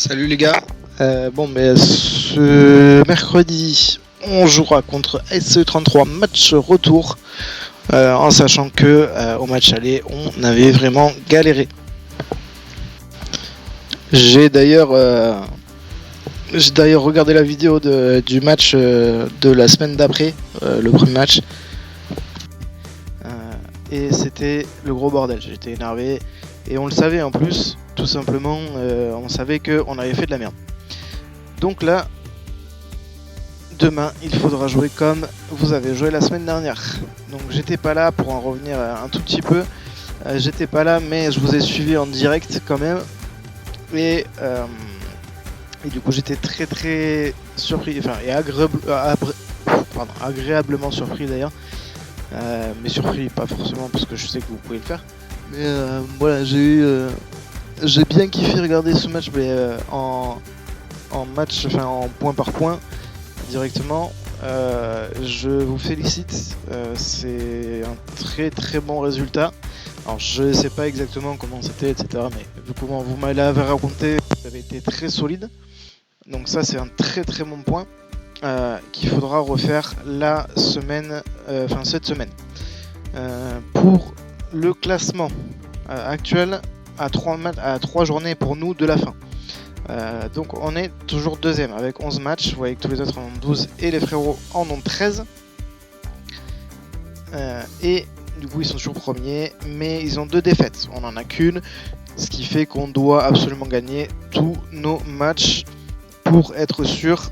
Salut les gars, ce mercredi on jouera contre SE33 match retour en sachant que au match aller on avait vraiment galéré. J'ai d'ailleurs regardé la vidéo du match de la semaine d'après, le premier match, et c'était le gros bordel. J'étais énervé et on le savait en plus. Tout simplement, on savait qu'on avait fait de la merde. Donc là, demain, il faudra jouer comme vous avez joué la semaine dernière. Donc j'étais pas là pour en revenir un tout petit peu. J'étais pas là, mais je vous ai suivi en direct quand même. Et du coup, j'étais très surpris, et agréablement surpris d'ailleurs. Mais surpris, pas forcément parce que je sais que vous pouvez le faire. Mais voilà, j'ai bien kiffé regarder ce match, mais en point par point directement. Je vous félicite, c'est un très bon résultat. Alors je sais pas exactement comment c'était, etc. Mais vu comment vous m'avez raconté, vous avez été très solide. Donc ça c'est un très bon point qu'il faudra refaire cette semaine. Pour le classement actuel, à 3 journées pour nous de la fin. Donc on est toujours deuxième avec 11 matchs. Vous voyez que tous les autres en ont 12 et les frérots en ont 13. Et du coup ils sont toujours premiers, mais ils ont 2 défaites. On en a qu'une, ce qui fait qu'on doit absolument gagner tous nos matchs pour être sûr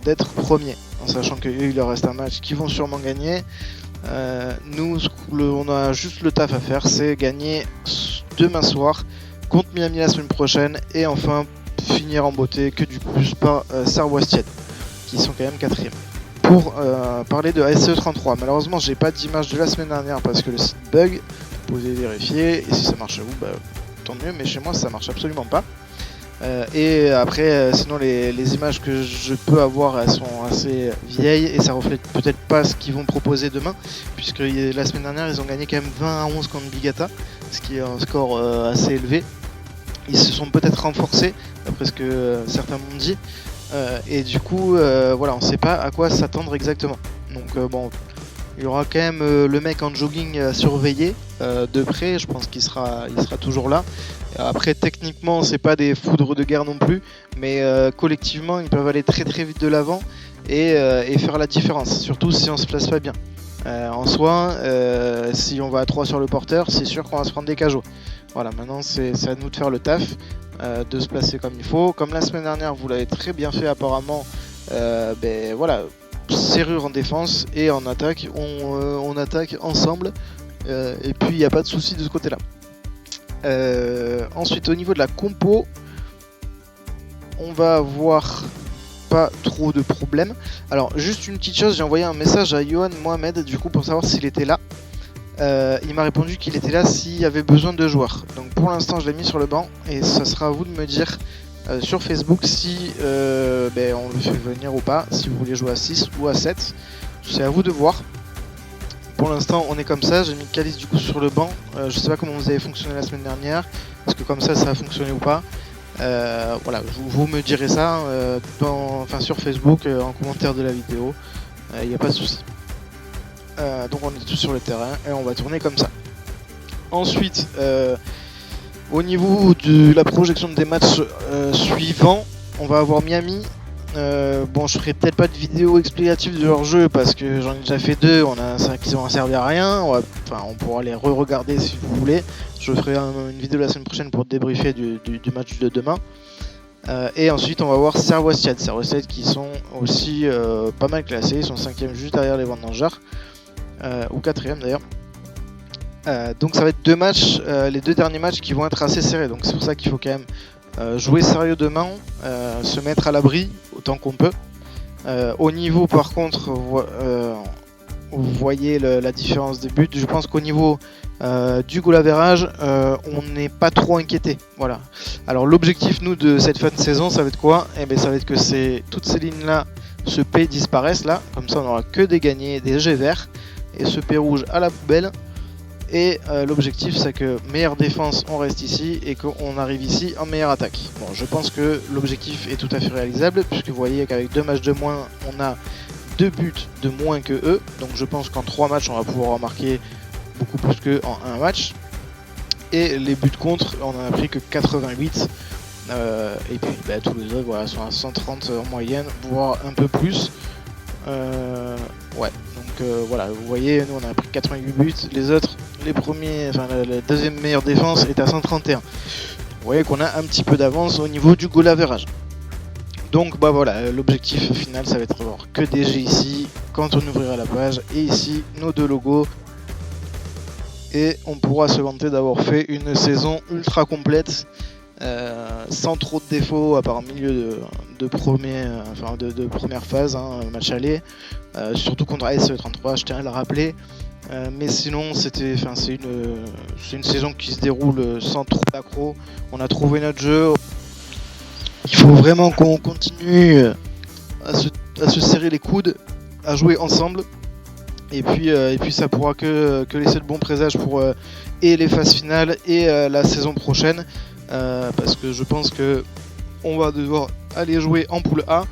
d'être premier. En sachant qu'eux il leur reste un match qu'ils vont sûrement gagner. Nous, on a juste le taf à faire, c'est gagner demain soir contre Miami la semaine prochaine et enfin finir en beauté que du plus par Sarwastien, qui sont quand même 4ème. Pour parler de SE33, malheureusement j'ai pas d'image de la semaine dernière parce que le site bug. Vous pouvez vérifier et si ça marche chez vous, tant mieux, mais chez moi ça marche absolument pas. Et après, sinon les images que je peux avoir, elles sont assez vieilles et ça reflète peut-être pas ce qu'ils vont proposer demain, puisque la semaine dernière ils ont gagné quand même 20-11 contre Bigata, ce qui est un score assez élevé. Ils se sont peut-être renforcés, d'après ce que certains m'ont dit, et du coup, voilà, on sait pas à quoi s'attendre exactement. Donc bon, il y aura quand même le mec en jogging à surveiller de près, je pense qu'il sera toujours là. Après techniquement c'est pas des foudres de guerre non plus, mais collectivement ils peuvent aller très vite de l'avant et faire la différence, surtout si on se place pas bien. En soi, si on va à 3 sur le porteur, c'est sûr qu'on va se prendre des cajots. Voilà, maintenant c'est à nous de faire le taf, de se placer comme il faut. Comme la semaine dernière vous l'avez très bien fait apparemment, voilà, serrure en défense et en attaque, on attaque ensemble, et puis il n'y a pas de souci de ce côté là. Ensuite au niveau de la compo, on va avoir pas trop de problèmes. Alors juste une petite chose, j'ai envoyé un message à Johan Mohamed du coup pour savoir s'il était là. Il m'a répondu qu'il était là s'il y avait besoin de joueurs. Donc pour l'instant je l'ai mis sur le banc et ça sera à vous de me dire sur Facebook si on le fait venir ou pas, si vous voulez jouer à 6 ou à 7. C'est à vous de voir. Pour l'instant on est comme ça, j'ai mis Calice du coup sur le banc. Je sais pas comment vous avez fonctionné la semaine dernière, est-ce que comme ça a fonctionné ou pas. Voilà, vous me direz ça sur Facebook, en commentaire de la vidéo, il n'y a pas de souci. Donc on est tous sur le terrain et on va tourner comme ça. Ensuite, au niveau de la projection des matchs suivants, on va avoir Miami. Bon, je ferai peut-être pas de vidéo explicative de leur jeu parce que j'en ai déjà fait 2, qui ont servi à rien. On pourra les re-regarder si vous voulez. Je ferai une vidéo la semaine prochaine pour débriefer du match de demain. Et ensuite on va voir Sarwastien qui sont aussi pas mal classés, ils sont 5ème juste derrière les Vendangeurs, ou 4ème d'ailleurs. Donc ça va être 2 matchs, les 2 derniers matchs qui vont être assez serrés, donc c'est pour ça qu'il faut quand même jouer sérieux demain, se mettre à l'abri autant qu'on peut. Au niveau par contre, vous voyez la différence des buts. Je pense qu'au niveau du goal average, on n'est pas trop inquiété. Voilà. Alors l'objectif nous de cette fin de saison, ça va être quoi ? Ça va être que toutes ces lignes là, ce P disparaissent là, comme ça on n'aura que des gagnés, des G verts, et ce P rouge à la poubelle. Et l'objectif c'est que meilleure défense on reste ici et qu'on arrive ici en meilleure attaque. Bon, je pense que l'objectif est tout à fait réalisable puisque vous voyez qu'avec 2 matchs de moins on a 2 buts de moins que eux. Donc je pense qu'en 3 matchs on va pouvoir en marquer beaucoup plus qu'en 1 match. Et les buts contre on en a pris que 88. Et puis tous les autres voilà, sont à 130 en moyenne, voire un peu plus. Voilà, vous voyez, nous on a pris 88 buts, les autres, la deuxième meilleure défense est à 131. Vous voyez qu'on a un petit peu d'avance au niveau du goal average. Donc voilà, l'objectif final ça va être d'avoir que des G ici quand on ouvrira la page, et ici nos 2 logos. Et on pourra se vanter d'avoir fait une saison ultra complète. Sans trop de défauts à part un milieu de première phase, match aller, surtout contre AS33, je tiens à le rappeler. Mais sinon c'est une saison qui se déroule sans trop d'accro. On a trouvé notre jeu. Il faut vraiment qu'on continue à se serrer les coudes, à jouer ensemble. Et puis ça pourra que laisser de bons présages pour et les phases finales et la saison prochaine. Parce que je pense que on va devoir aller jouer en poule A,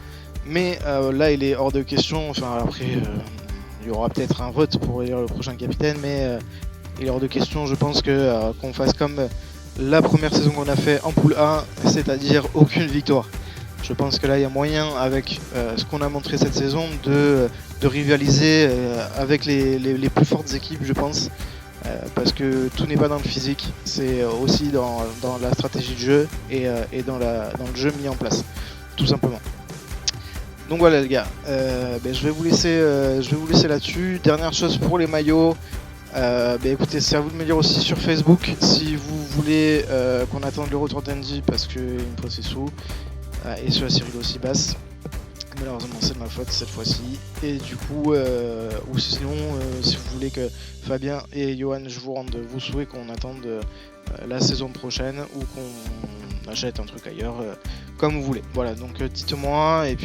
mais là il est hors de question, après il y aura peut-être un vote pour élire le prochain capitaine, mais il est hors de question je pense qu'on fasse comme la première saison qu'on a fait en poule A, c'est-à-dire aucune victoire. Je pense que là il y a moyen avec ce qu'on a montré cette saison de rivaliser avec les plus fortes équipes je pense. Parce que tout n'est pas dans le physique, c'est aussi dans la stratégie de jeu et dans le jeu mis en place, tout simplement. Donc voilà les gars, je vais vous laisser là-dessus. Dernière chose pour les maillots, écoutez, c'est à vous de me dire aussi sur Facebook si vous voulez qu'on attende le retour d'Andy parce qu'il me faut ses sous, et sur la Cyril aussi basse. Malheureusement c'est de ma faute cette fois-ci, et du coup ou sinon si vous voulez que Fabien et Johan je vous rende vos souhaits, qu'on attende la saison prochaine ou qu'on achète un truc ailleurs, comme vous voulez. Voilà, donc dites-moi, et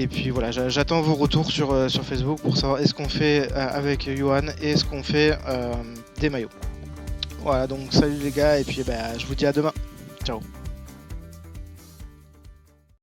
puis voilà, j'attends vos retours sur Facebook pour savoir est-ce qu'on fait avec Johan et est-ce qu'on fait des maillots. Voilà, donc salut les gars, et puis je vous dis à demain, ciao.